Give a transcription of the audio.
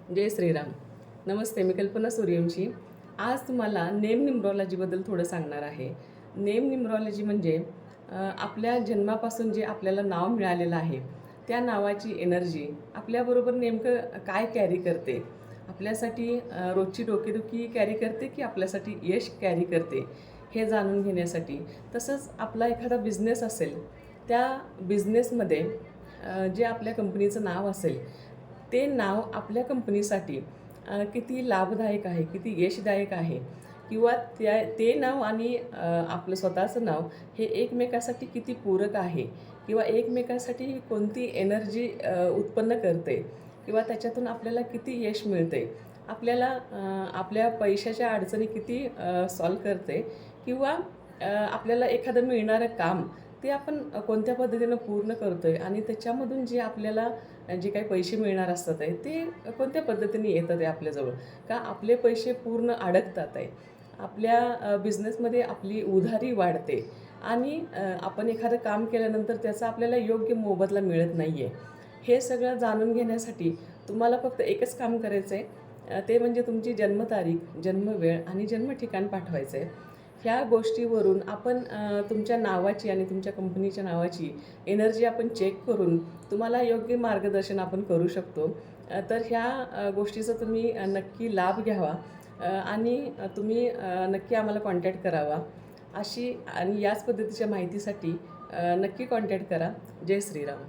जय श्रीराम. नमस्ते, मी कल्पना सूर्यवंशी. आज तुम्हाला नेम न्यूमरॉलॉजीबद्दल थोडं सांगणार आहे. नेम न्यूमरॉलॉजी म्हणजे आपल्या जन्मापासून जे आपल्याला नाव मिळालेलं आहे, त्या नावाची एनर्जी आपल्याबरोबर नेमकं काय कॅरी करते. आपल्यासाठी रोजची डोकेदुखी कॅरी करते की आपल्यासाठी यश कॅरी करते, हे जाणून घेण्यासाठी. तसंच आपला एखादा बिझनेस असेल, त्या बिझनेसमध्ये जे आपल्या कंपनीचं नाव असेल, ते नाव आपल्या कंपनीसाठी किती लाभदायक आहे, किती यशदायक आहे किंवा ते नाव आणि आपलं स्वतःचं नाव हे एकमेकासाठी किती पूरक आहे किंवा एकमेकासाठी कोणती एनर्जी उत्पन्न करते किंवा त्याच्यातून आपल्याला किती यश मिळते, आपल्याला आपल्या पैशाच्या अडचणी किती सॉल्व करते किंवा आपल्याला एखादं मिळणारं काम ते आपण कोणत्या पद्धतीनं पूर्ण करतो आहे आणि त्याच्यामधून जे आपल्याला जे काही पैसे मिळणार असतात आहे ते कोणत्या पद्धतीने येतात आहे आपल्याजवळ, का आपले पैसे पूर्ण अडकतात आहे, आपल्या बिझनेसमध्ये आपली उधारी वाढते आणि आपण एखादं काम केल्यानंतर त्याचा आपल्याला योग्य मोबदला मिळत नाही आहे. हे सगळं जाणून घेण्यासाठी तुम्हाला फक्त एकच काम करायचं आहे, ते म्हणजे तुमची जन्मतारीख, जन्मवेळ आणि जन्मठिकाण पाठवायचं आहे. ह्या गोष्टीवरून आपण तुमच्या नावाची आणि तुमच्या कंपनीच्या नावाची एनर्जी आपण चेक करून तुम्हाला योग्य मार्गदर्शन आपण करू शकतो. तर ह्या गोष्टीचा तुम्ही नक्की लाभ घ्यावा आणि तुम्ही नक्की आम्हाला कॉन्टॅक्ट करावा. अशी आणि याच पद्धतीच्या माहितीसाठी नक्की कॉन्टॅक्ट करा. जय श्रीराम.